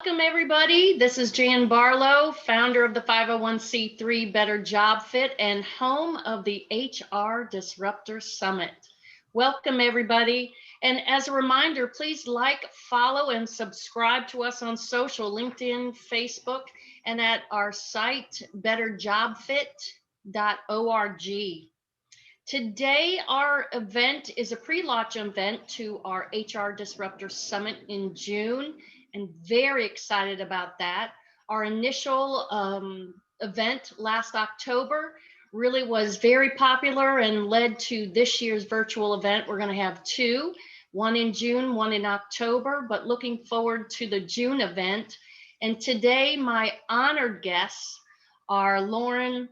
Welcome, everybody. This is Jan Barlow, founder of the 501c3 Better Job Fit and home of the HR Disruptor Summit. Welcome, everybody. And as a reminder, please like, follow, and subscribe to us on social, LinkedIn, Facebook, and at our site, betterjobfit.org. Today, our event is a pre-launch event to our HR Disruptor Summit in June, and very excited about that. Our initial event last October really was very popular and led to this year's virtual event. We're going to have two, one in June, one in October, but looking forward to the June event. And today, my honored guests are Lauren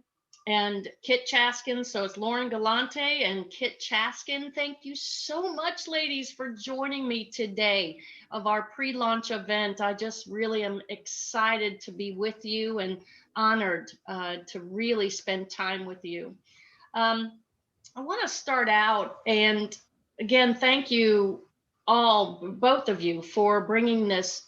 and Kit Chaskin. So it's Lauren Golanty and Kit Chaskin. Thank you so much, ladies, for joining me today of our pre-launch event. I just really am excited to be with you and honored to really spend time with you. I want to start out, and again, thank you all, both of you, for bringing this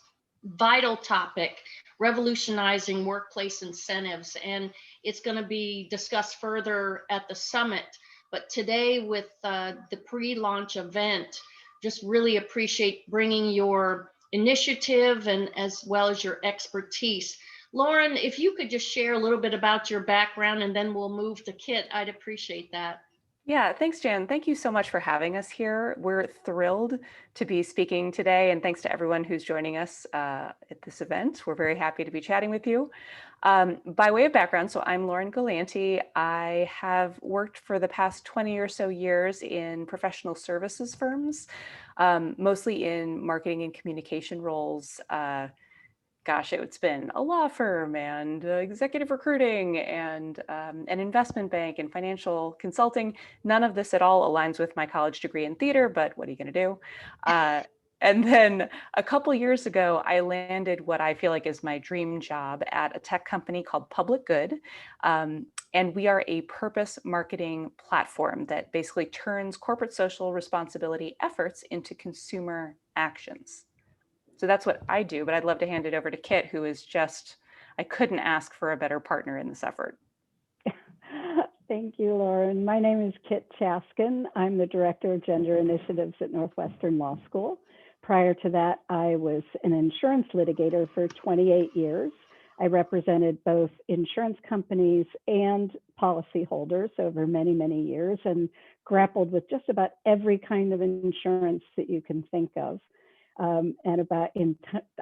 vital topic, revolutionizing workplace incentives. And it's going to be discussed further at the summit. But today with the pre-launch event, just really appreciate bringing your initiative and as well as your expertise. Lauren, if you could just share a little bit about your background and then we'll move to Kit, I'd appreciate that. Yeah, thanks, Jan. Thank you so much for having us here. We're thrilled to be speaking today, and thanks to everyone who's joining us at this event. We're very happy to be chatting with you. By way of background, so I'm Lauren Golanty. I have worked for the past 20 or so years in professional services firms, mostly in marketing and communication roles. Gosh, it's been a law firm and executive recruiting and an investment bank and financial consulting. None of this at all aligns with my college degree in theater, but what are you going to do? And then a couple years ago, I landed what I feel like is my dream job at a tech company called Public Good. And we are a purpose marketing platform that basically turns corporate social responsibility efforts into consumer actions. So that's what I do, but I'd love to hand it over to Kit, who is just, I couldn't ask for a better partner in this effort. Thank you, Lauren. My name is Kit Chaskin. I'm the Director of Gender Initiatives at Northwestern Law School. Prior to that, I was an insurance litigator for 28 years. I represented both insurance companies and policyholders over many, many years and grappled with just about every kind of insurance that you can think of. And about I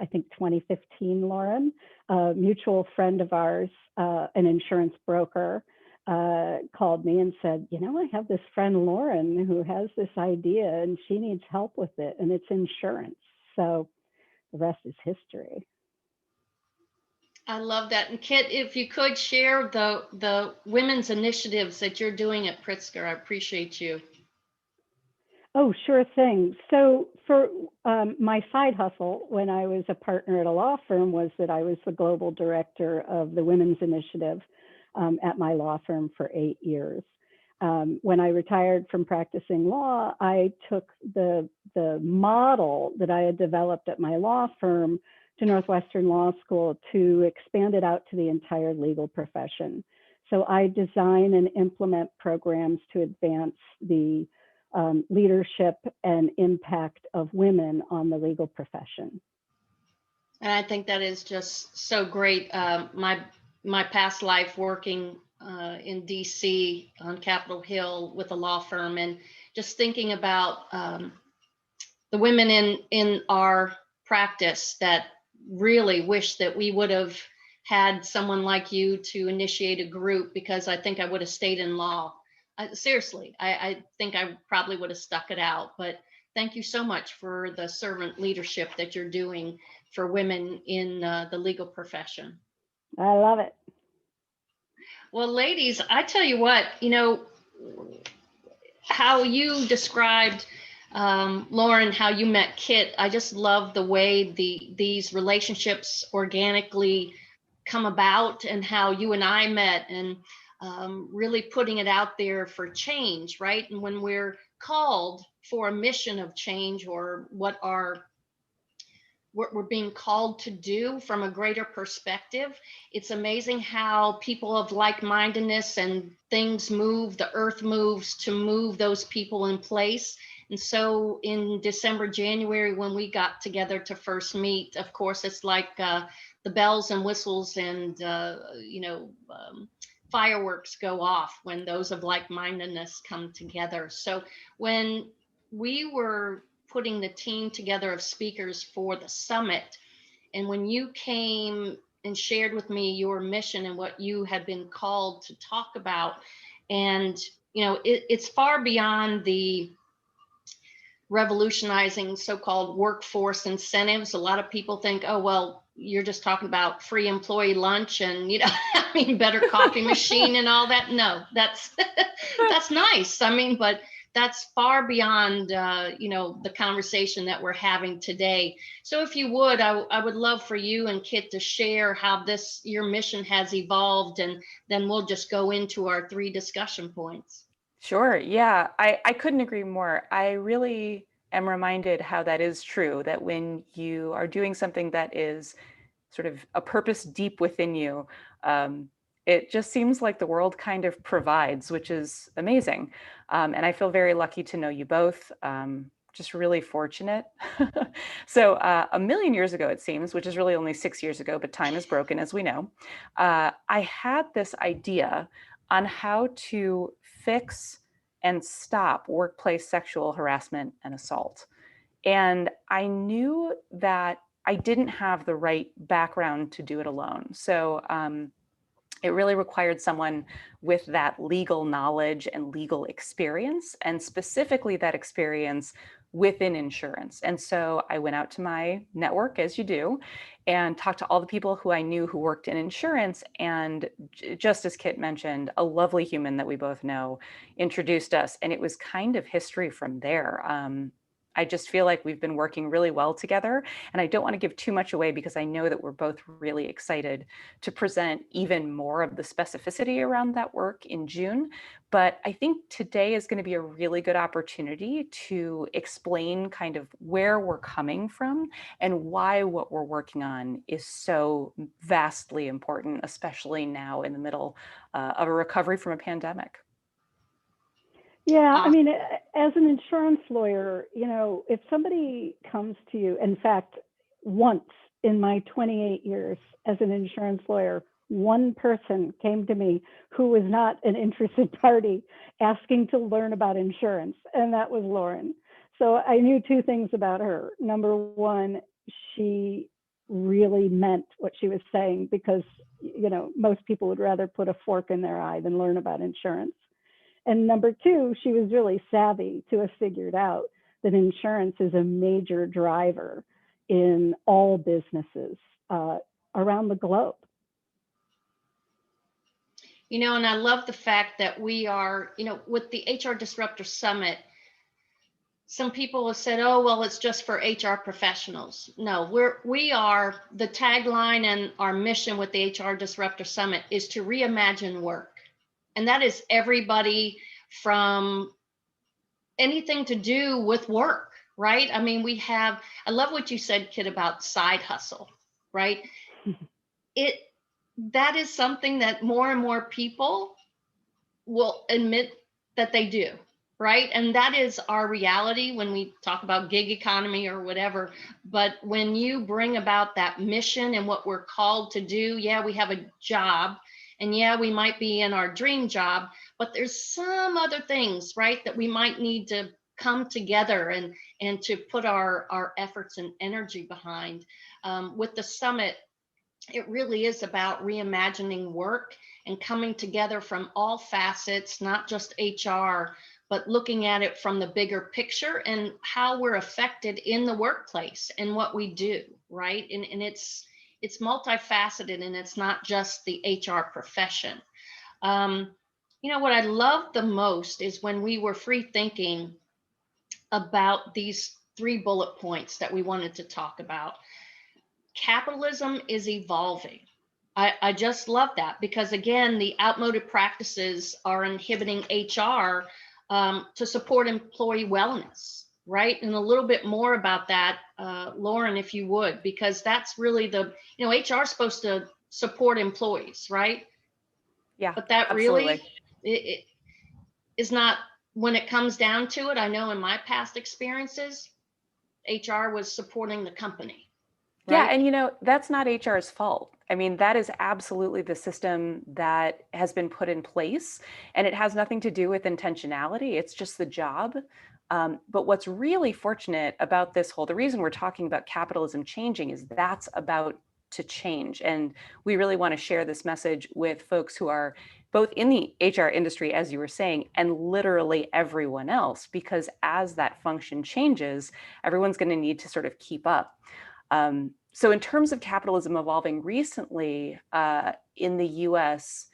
think 2015, Lauren, a mutual friend of ours, an insurance broker, called me and said, you know, I have this friend Lauren who has this idea and she needs help with it, and it's insurance. So the rest is history. I love that. And Kit, if you could share the women's initiatives that you're doing at Pritzker, I appreciate you. Oh, sure thing. So for my side hustle when I was a partner at a law firm was that I was the global director of the Women's Initiative at my law firm for 8 years. When I retired from practicing law, I took the model that I had developed at my law firm to Northwestern Law School to expand it out to the entire legal profession. So I design and implement programs to advance the leadership and impact of women on the legal profession. And I think that is just so great. My past life working in DC on Capitol Hill with a law firm, and just thinking about the women in our practice that really wish that we would have had someone like you to initiate a group, because I think I would have stayed in law. Seriously, I think I probably would have stuck it out, but thank you so much for the servant leadership that you're doing for women in the legal profession. I love it. Well, ladies, I tell you what, you know, how you described, Lauren, how you met Kit, I just love the way these relationships organically come about and how you and I met, and really putting it out there for change, right? And when we're called for a mission of change, or what our we're being called to do from a greater perspective. It's amazing how people of like-mindedness and things move, the earth moves to move those people in place. And so in December, January, when we got together to first meet, of course, it's like the bells and whistles and, fireworks go off when those of like-mindedness come together. So when we were putting the team together of speakers for the summit, and when you came and shared with me your mission and what you had been called to talk about, and it's far beyond the revolutionizing so-called workforce incentives. A lot of people think, oh, well, you're just talking about free employee lunch and, I mean, better coffee machine and all that. No, that's that's nice. I mean, but that's far beyond, the conversation that we're having today. So if you would, I would love for you and Kit to share how your mission has evolved, and then we'll just go into our 3 discussion points. Sure. Yeah, I couldn't agree more. I really am reminded how that is true, that when you are doing something that is sort of a purpose deep within you, it just seems like the world kind of provides, which is amazing. And I feel very lucky to know you both. Just really fortunate. So a million years ago, it seems, which is really only 6 years ago, but time is broken, as we know. I had this idea on how to fix and stop workplace sexual harassment and assault. And I knew that I didn't have the right background to do it alone. So it really required someone with that legal knowledge and legal experience, and specifically that experience within insurance. And so I went out to my network, as you do, and talked to all the people who I knew who worked in insurance. And just as Kit mentioned, a lovely human that we both know introduced us, and it was kind of history from there. I just feel like we've been working really well together, and I don't want to give too much away because I know that we're both really excited to present even more of the specificity around that work in June. But I think today is going to be a really good opportunity to explain kind of where we're coming from and why what we're working on is so vastly important, especially now in the middle of a recovery from a pandemic. Yeah, I mean, as an insurance lawyer, if somebody comes to you, in fact, once in my 28 years as an insurance lawyer, one person came to me who was not an interested party asking to learn about insurance, and that was Lauren. So I knew 2 things about her. Number one, she really meant what she was saying, because, most people would rather put a fork in their eye than learn about insurance. And number 2, she was really savvy to have figured out that insurance is a major driver in all businesses around the globe. And I love the fact that we are, with the HR Disruptor Summit, some people have said, oh, well, it's just for HR professionals. No, we are, the tagline and our mission with the HR Disruptor Summit is to reimagine work. And that is everybody from anything to do with work, right? I mean, I love what you said, Kit, about side hustle, right? That is something that more and more people will admit that they do, right? And that is our reality when we talk about gig economy or whatever. But when you bring about that mission and what we're called to do, yeah, we have a job, and yeah, we might be in our dream job, but there's some other things, right, that we might need to come together and to put our efforts and energy behind. With the summit, it really is about reimagining work and coming together from all facets, not just HR, but looking at it from the bigger picture and how we're affected in the workplace and what we do, right? And it's multifaceted, and it's not just the HR profession. What I love the most is when we were free thinking about these 3 bullet points that we wanted to talk about. Capitalism is evolving. I just love that, because again, the outmoded practices are inhibiting HR to support employee wellness. right? And a little bit more about that, Lauren, if you would, because that's really HR is supposed to support employees, right? Yeah, But that really, absolutely. it is not, when it comes down to it. I know in my past experiences, HR was supporting the company, Yeah, right? and that's not HR's fault. I mean, that is absolutely the system that has been put in place, and it has nothing to do with intentionality. It's just the job. But what's really fortunate about the reason we're talking about capitalism changing is that's about to change. And we really want to share this message with folks who are both in the HR industry, as you were saying, and literally everyone else, because as that function changes, everyone's going to need to sort of keep up. So in terms of capitalism evolving recently in the US,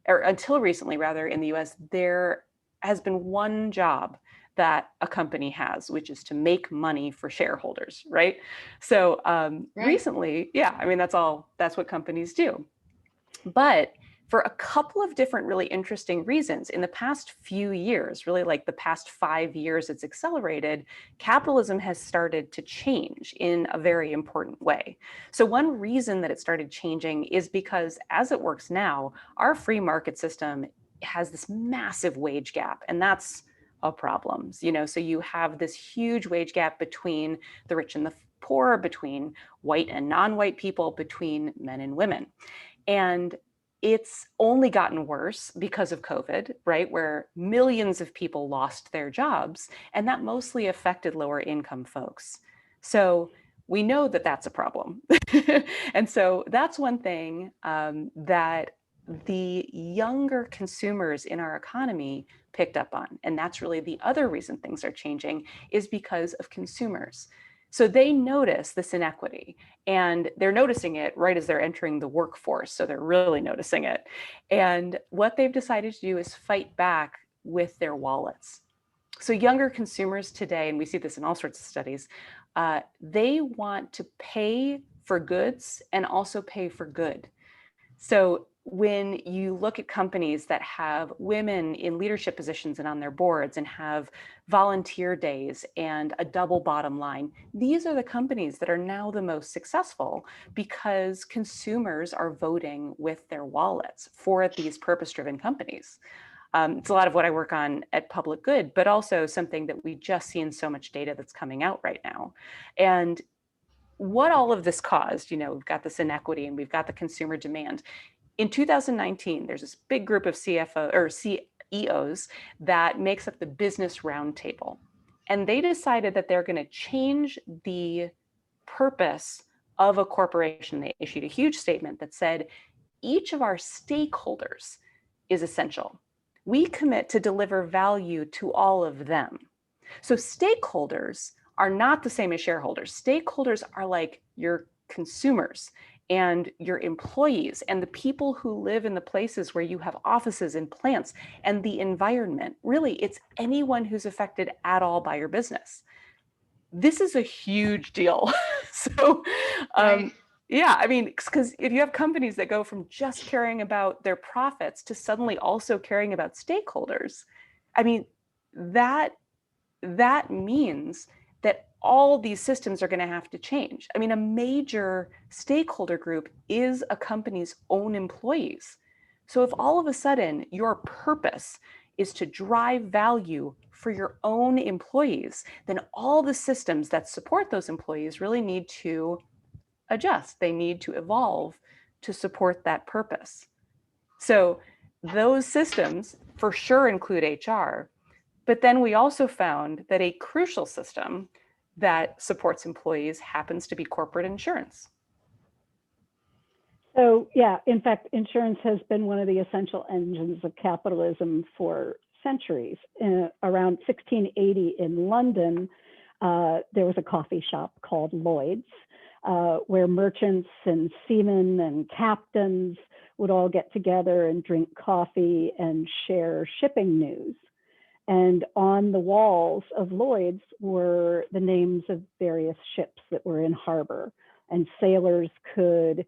or until recently rather in the US, there has been one job that a company has, which is to make money for shareholders, right? So Right. recently, yeah, I mean, that's what companies do. But for a couple of different really interesting reasons, in the past few years, really like the past 5 years, it's accelerated, capitalism has started to change in a very important way. So, one reason that it started changing is because as it works now, our free market system has this massive wage gap, and that's a problem. So you have this huge wage gap between the rich and the poor, between white and non-white people, between men and women. And it's only gotten worse because of COVID, right? Where millions of people lost their jobs, and that mostly affected lower income folks. So we know that that's a problem. And so that's one thing that the younger consumers in our economy picked up on. And that's really the other reason things are changing, is because of consumers. So they notice this inequity, and they're noticing it right as they're entering the workforce. So they're really noticing it. And what they've decided to do is fight back with their wallets. So younger consumers today, and we see this in all sorts of studies, they want to pay for goods and also pay for good. So when you look at companies that have women in leadership positions and on their boards and have volunteer days and a double bottom line, these are the companies that are now the most successful because consumers are voting with their wallets for these purpose-driven companies. It's a lot of what I work on at Public Good, but also something that we just see in so much data that's coming out right now. And what all of this caused, we've got this inequity and we've got the consumer demand. In 2019, there's this big group of CFO or CEOs that makes up the Business Roundtable. And they decided that they're going to change the purpose of a corporation. They issued a huge statement that said, each of our stakeholders is essential. We commit to deliver value to all of them. So stakeholders are not the same as shareholders. Stakeholders are like your consumers and your employees and the people who live in the places where you have offices and plants and the environment. Really, it's anyone who's affected at all by your business. This is a huge deal. So, Right. yeah, I mean, because if you have companies that go from just caring about their profits to suddenly also caring about stakeholders, I mean, that means that all these systems are going to have to change. I mean, a major stakeholder group is a company's own employees. So if all of a sudden your purpose is to drive value for your own employees, then all the systems that support those employees really need to adjust. They need to evolve to support that purpose. So those systems for sure include HR, but then we also found that a crucial system that supports employees happens to be corporate insurance. So, yeah, in fact, insurance has been one of the essential engines of capitalism for centuries. Around 1680 in London, there was a coffee shop called Lloyd's, where merchants and seamen and captains would all get together and drink coffee and share shipping news. And on the walls of Lloyd's were the names of various ships that were in harbor. And sailors could,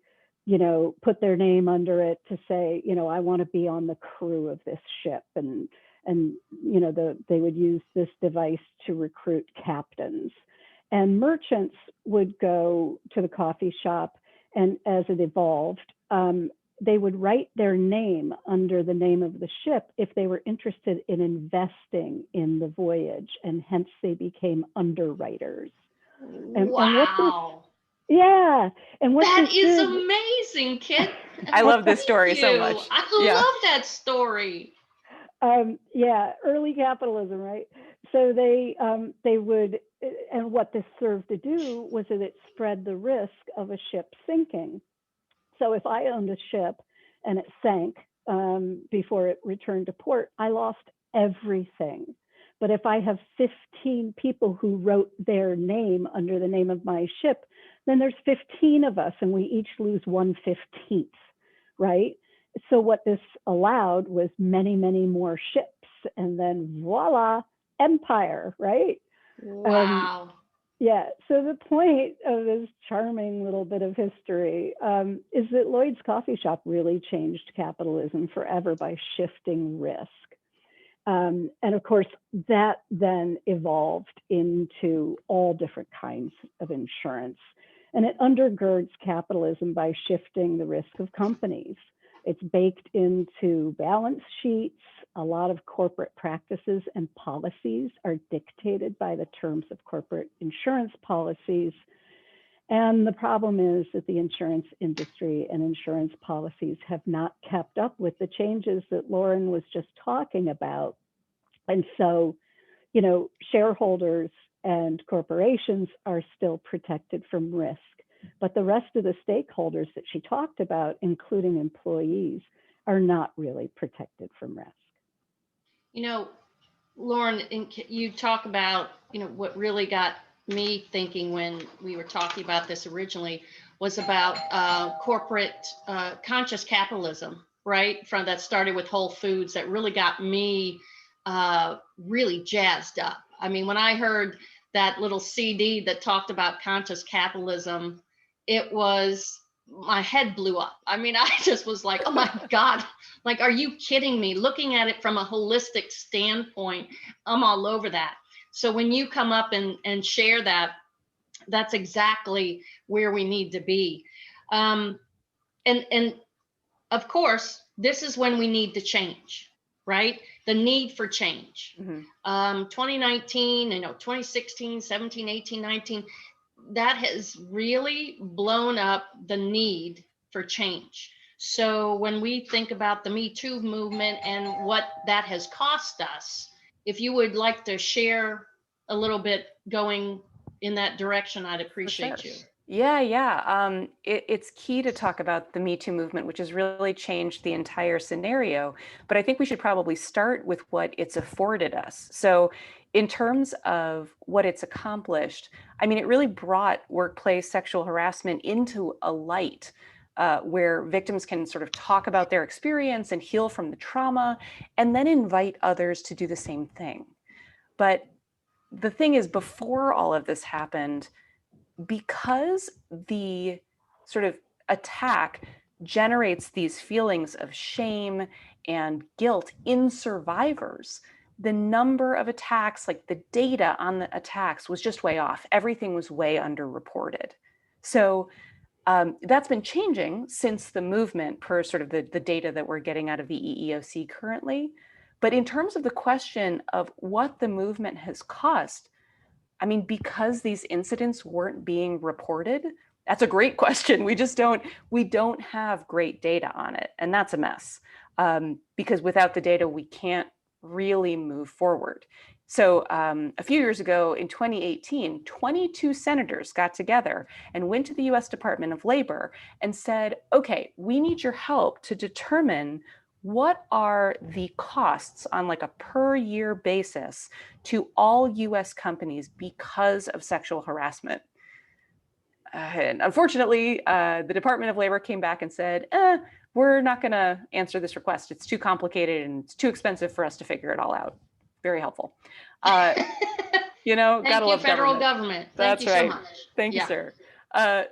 put their name under it to say, I want to be on the crew of this ship. And And, you know, they would use this device to recruit captains. And merchants would go to the coffee shop, and as it evolved, they would write their name under the name of the ship if they were interested in investing in the voyage, and hence they became underwriters. Wow. And what that is did, amazing, Kit. I love this story Thank so you. much. I love that story. Early capitalism, right? So they would, and what this served to do was that it spread the risk of a ship sinking. So if I owned a ship and it sank before it returned to port, I lost everything. But if I have 15 people who wrote their name under the name of my ship, then there's 15 of us and we each lose 1/15, right? So what this allowed was many, many more ships, and then voila, empire, right? Wow. So the point of this charming little bit of history is that Lloyd's Coffee Shop really changed capitalism forever by shifting risk. And of course, that then evolved into all different kinds of insurance. And it undergirds capitalism by shifting the risk of companies. It's baked into balance sheets. A lot of corporate practices and policies are dictated by the terms of corporate insurance policies. And the problem is that the insurance industry and insurance policies have not kept up with the changes that Lauren was just talking about. And so, you know, shareholders and corporations are still protected from risk, but the rest of the stakeholders that she talked about, including employees, are not really protected from risk. You know, Lauren, you talk about, you know, what really got me thinking when we were talking about this originally was about corporate conscious capitalism, right? From that started with Whole Foods, that really got me really jazzed up. I mean, when I heard that little CD that talked about conscious capitalism, it was, my head blew up. I mean, I just was like, oh my God, like, are you kidding me? Looking at it from a holistic standpoint, I'm all over that. So when you come up and share that, that's exactly where we need to be. And of course, this is when we need to change, right? The need for change. 2019, 2016, 17, 18, 19, that has really blown up the need for change. So when we think about the Me Too movement and what that has cost us, if you would like to share a little bit going in that direction, I'd appreciate you. Yeah. It's key to talk about the Me Too movement, which has really changed the entire scenario. But I think we should probably start with what it's afforded us. So in terms of what it's accomplished, I mean, it really brought workplace sexual harassment into a light where victims can sort of talk about their experience and heal from the trauma, and then invite others to do the same thing. But the thing is, before all of this happened, because the sort of attack generates these feelings of shame and guilt in survivors, the number of attacks, like the data on the attacks, was just way off. Everything was way underreported. So that's been changing since the movement, per sort of the data that we're getting out of the EEOC currently. But in terms of the question of what the movement has cost, I mean, because these incidents weren't being reported, that's a great question. We don't have great data on it. And that's a mess because without the data, we can't really move forward. So a few years ago in 2018, 22 senators got together and went to the US Department of Labor and said, okay, we need your help to determine what are the costs on like a per year basis to all US companies because of sexual harassment. And unfortunately, the Department of Labor came back and said, we're not going to answer this request. It's too complicated and it's too expensive for us to figure it all out. Very helpful. You know, gotta love federal government. That's Thank you right. so much. Thank you, sir.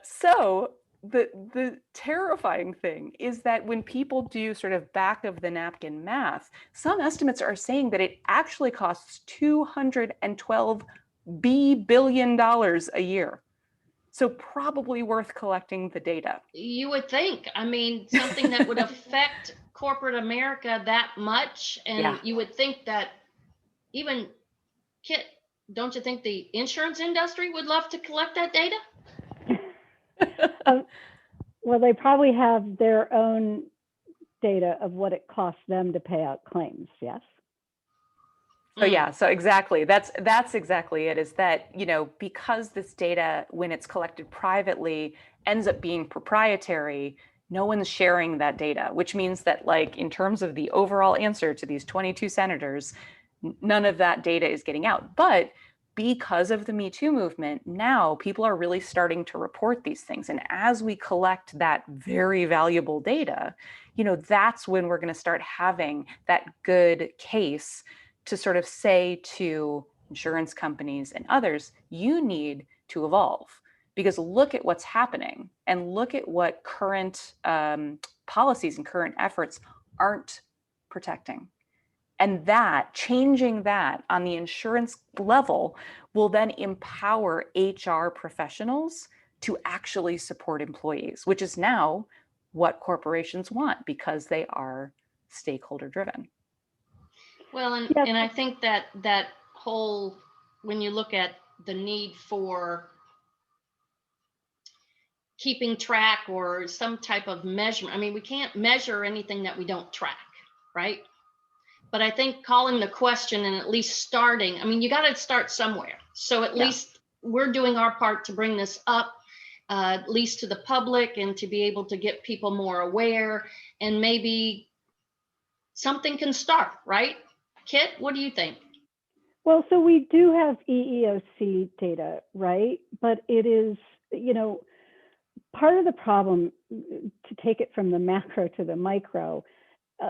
So the terrifying thing is that when people do sort of back of the napkin math, some estimates are saying that it actually costs $212 billion a year. So probably worth collecting the data. You would think. I mean, something that would affect corporate America that much. And Yeah. you would think that even, Kit, don't you think the insurance industry would love to collect that data? Well, they probably have their own data of what it costs them to pay out claims, yes? So yeah, so exactly. That's exactly it, is that, you know, because this data, when it's collected privately, ends up being proprietary, no one's sharing that data, which means that, like, in terms of the overall answer to these 22 senators, none of that data is getting out. But because of the Me Too movement, now people are really starting to report these things. And as we collect that very valuable data, you know, that's when we're going to start having that good case to sort of say to insurance companies and others, you need to evolve, because look at what's happening and look at what current policies and current efforts aren't protecting. And that, changing that on the insurance level, will then empower HR professionals to actually support employees, which is now what corporations want because they are stakeholder driven. Well, Yes. and I think that whole, when you look at the need for keeping track or some type of measurement, I mean, we can't measure anything that we don't track, right? But I think calling the question and at least starting, I mean, you got to start somewhere. So at least we're doing our part to bring this up, at least to the public, and to be able to get people more aware, and maybe something can start, right? Kit, what do you think? Well, so we do have EEOC data, right? But it is, you know, part of the problem, to take it from the macro to the micro,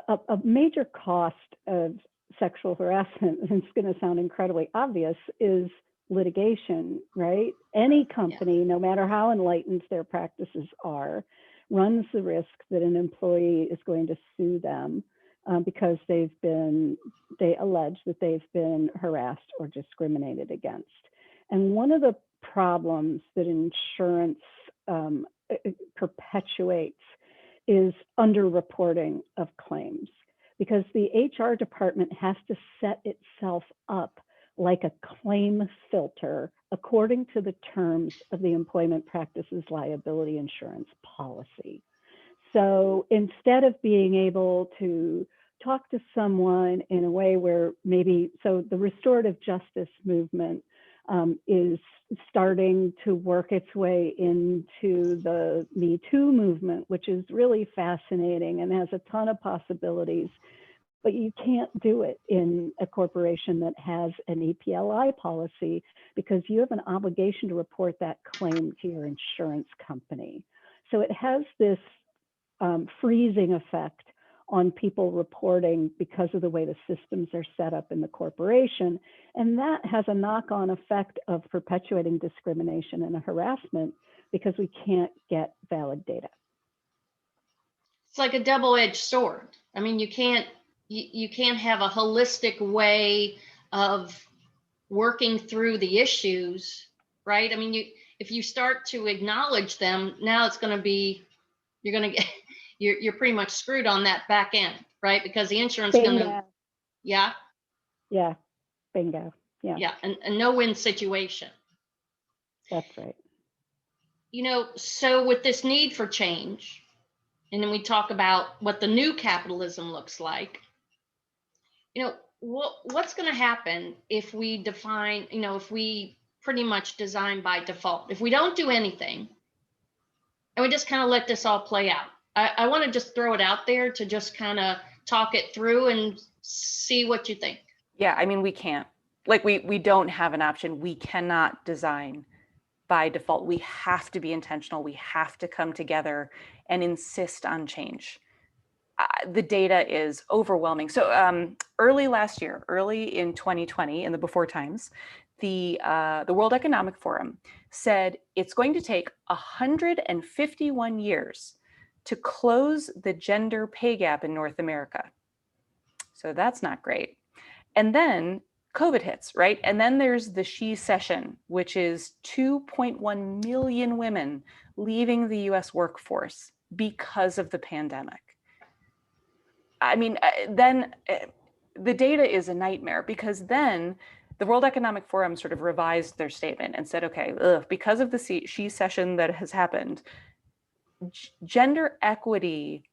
a major cost of sexual harassment, and it's going to sound incredibly obvious, is litigation, right? Any company, no matter how enlightened their practices are, runs the risk that an employee is going to sue them because they allege that they've been harassed or discriminated against. And one of the problems that insurance perpetuates is underreporting of claims, because the HR department has to set itself up like a claim filter according to the terms of the Employment Practices Liability Insurance Policy. So instead of being able to talk to someone in a way where maybe, so the restorative justice movement is starting to work its way into the Me Too movement, which is really fascinating and has a ton of possibilities, but you can't do it in a corporation that has an EPLI policy, because you have an obligation to report that claim to your insurance company. So it has this freezing effect on people reporting because of the way the systems are set up in the corporation. And that has a knock-on effect of perpetuating discrimination and harassment because we can't get valid data. It's like a double-edged sword. I mean, you can't have a holistic way of working through the issues, right? I mean, if you start to acknowledge them, now it's going to be, you're going to get, you're pretty much screwed on that back end, right? Because the insurance is going to, yeah, bingo, yeah, and a no-win situation. That's right. You know, so with this need for change, and then we talk about what the new capitalism looks like, you know, what's going to happen if we define, you know, if we pretty much design by default, if we don't do anything and we just kind of let this all play out? I want to just throw it out there to just kind of talk it through and see what you think. Yeah, I mean, we can't. Like, we don't have an option. We cannot design by default. We have to be intentional. We have to come together and insist on change. The data is overwhelming. So early last year, early in 2020, in the before times, the World Economic Forum said it's going to take 151 years to close the gender pay gap in North America. So that's not great. And then COVID hits, right? And then there's the She Session, which is 2.1 million women leaving the US workforce because of the pandemic. I mean, then the data is a nightmare, because then the World Economic Forum sort of revised their statement and said, okay, because of the She Session that has happened, gender equity,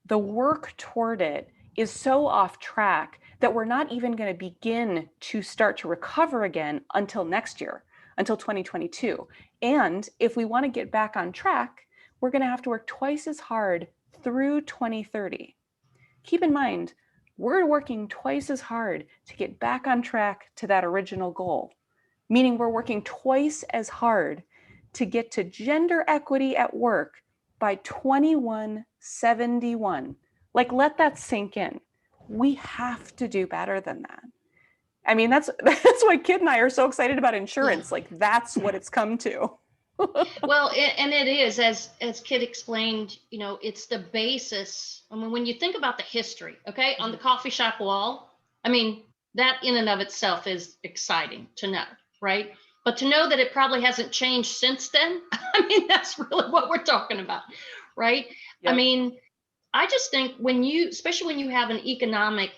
the work toward it is so off track that we're not even going to begin to start to recover again until next year, until 2022. And if we want to get back on track, we're going to have to work twice as hard through 2030. Keep in mind, we're working twice as hard to get back on track to that original goal, meaning we're working twice as hard to get to gender equity at work by 2171. Like, let that sink in. We have to do better than that. I mean, that's why Kit and I are so excited about insurance. Yeah. Like, that's what it's come to. Well, and it is, as Kit explained, you know, it's the basis. I mean, when you think about the history, okay, on the coffee shop wall, I mean, that in and of itself is exciting to know, right? But to know that it probably hasn't changed since then, I mean, that's really what we're talking about, right? Yep. I mean, I just think when you, especially when you have an economic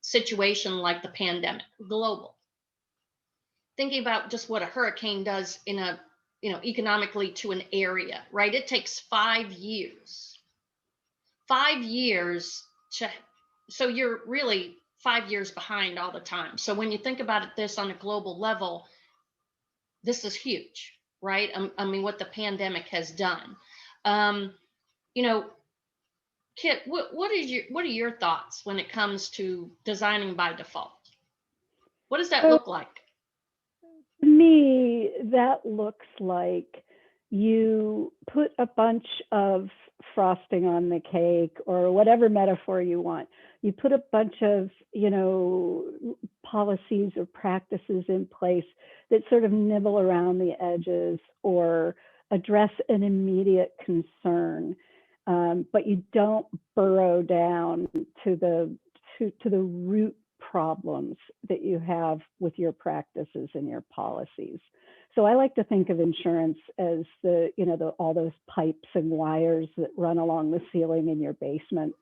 situation like the pandemic, global, thinking about just what a hurricane does in a, you know, economically to an area, right? It takes 5 years to, so you're really 5 years behind all the time. So when you think about it, this on a global level, this is huge, right? I mean, what the pandemic has done. You know, Kit, what are your thoughts when it comes to designing by default? What does that look like? To me, that looks like you put a bunch of frosting on the cake, or whatever metaphor you want. You put a bunch of, you know, policies or practices in place that sort of nibble around the edges or address an immediate concern, but you don't burrow down to the root problems that you have with your practices and your policies. So I like to think of insurance as the, you know, all those pipes and wires that run along the ceiling in your basement.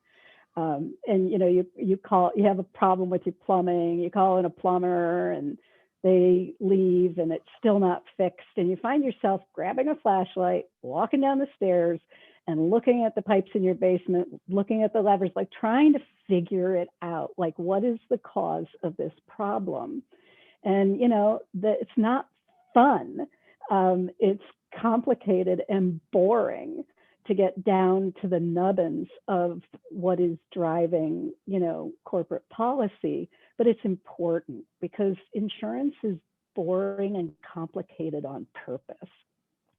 And you know, you have a problem with your plumbing, you call in a plumber and they leave and it's still not fixed, and you find yourself grabbing a flashlight, walking down the stairs and looking at the pipes in your basement, looking at the levers, like trying to figure it out. Like, what is the cause of this problem? And, you know, it's not fun. It's complicated and boring to get down to the nubbins of what is driving, you know, corporate policy. But it's important because insurance is boring and complicated on purpose.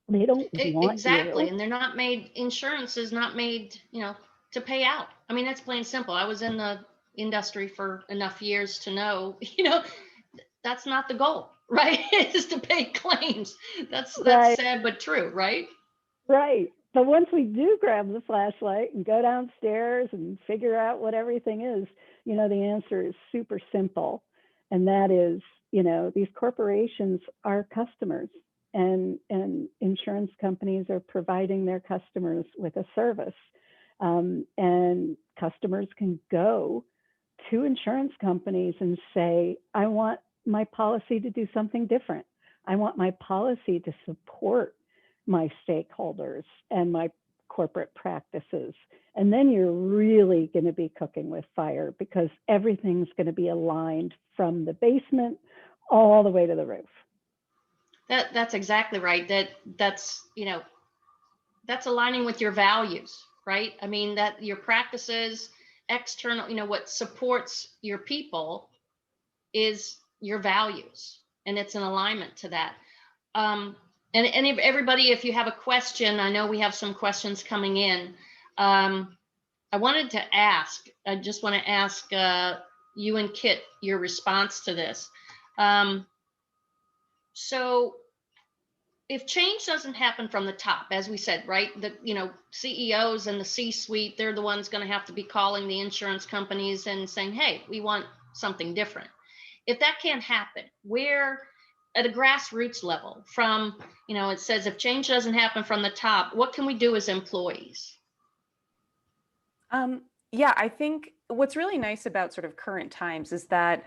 They don't want Exactly. you. And they're not made, insurance is not made, you know, to pay out. I mean, that's plain simple. I was in the industry for enough years to know, you know, that's not the goal, right? Is to pay claims. That's Right. sad but true, right? Right. But once we do grab the flashlight and go downstairs and figure out what everything is, you know, the answer is super simple. And that is, you know, these corporations are customers, and insurance companies are providing their customers with a service. And customers can go to insurance companies and say, I want my policy to do something different. I want my policy to support my stakeholders and my corporate practices. And then you're really going to be cooking with fire, because everything's going to be aligned from the basement all the way to the roof. That's exactly right. That's, you know, that's aligning with your values, right? I mean, that your practices, external, you know, what supports your people is your values, and it's an alignment to that. And if everybody, if you have a question, I know we have some questions coming in. I wanted to ask, I just want to ask you and Kit your response to this. So if change doesn't happen from the top, as we said, right? The CEOs and the C-suite, they're the ones going to have to be calling the insurance companies and saying, hey, we want something different. If that can't happen, where at a grassroots level, from, it says if change doesn't happen from the top, what can we do as employees? Yeah, I think what's really nice about sort of current times is that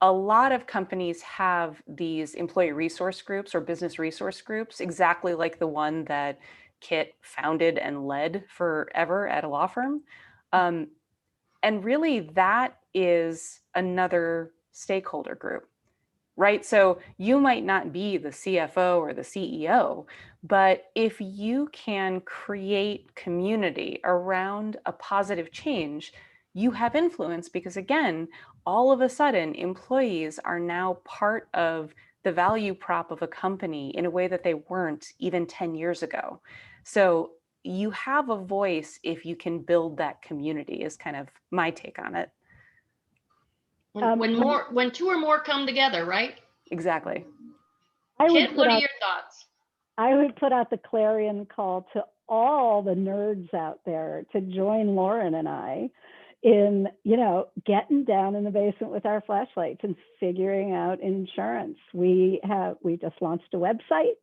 a lot of companies have these employee resource groups or business resource groups, exactly like the one that Kit founded and led forever at a law firm. And really, that is another stakeholder group, right? So you might not be the CFO or the CEO, but if you can create community around a positive change, you have influence because, again, all of a sudden, employees are now part of the value prop of a company in a way that they weren't even 10 years ago. So you have a voice if you can build that community, is kind of my take on it. When two or more come together, right? Exactly. Kit, what are your thoughts? I would put out the clarion call to all the nerds out there to join Lauren and I in, getting down in the basement with our flashlights and figuring out insurance. We just launched a website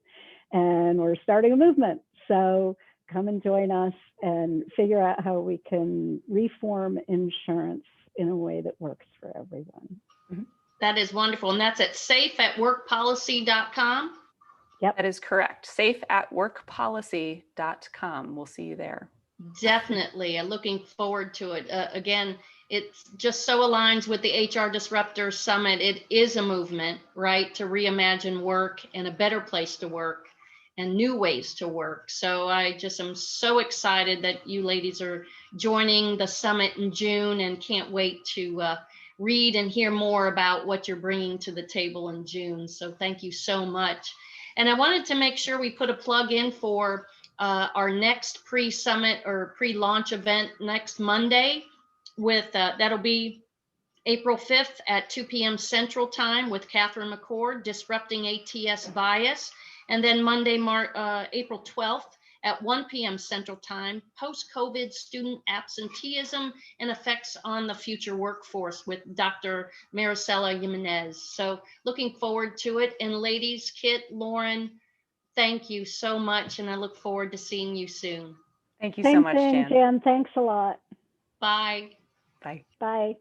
and we're starting a movement. So come and join us and figure out how we can reform insurance in a way that works for everyone. Mm-hmm. That is wonderful. And that's at safeatworkpolicy.com. Yep. That is correct. Safeatworkpolicy.com. We'll see you there. Definitely. Looking forward to it. Again, it just so aligns with the HR Disruptor Summit. It is a movement, right, to reimagine work and a better place to work and new ways to work. So I just am so excited that you ladies are joining the summit in June and can't wait to read and hear more about what you're bringing to the table in June. So thank you so much. And I wanted to make sure we put a plug in for our next pre-summit or pre-launch event next Monday with that'll be April 5th at 2 p.m. Central Time with Catherine McCord, Disrupting ATS Bias. And then Monday, April 12th at 1 p.m. Central Time, Post-COVID Student Absenteeism and Effects on the Future Workforce with Dr. Maricela Jimenez. So looking forward to it. And ladies, Kit, Lauren, thank you so much. And I look forward to seeing you soon. Thank you so much, Jan. Jan. Thanks a lot. Bye. Bye. Bye.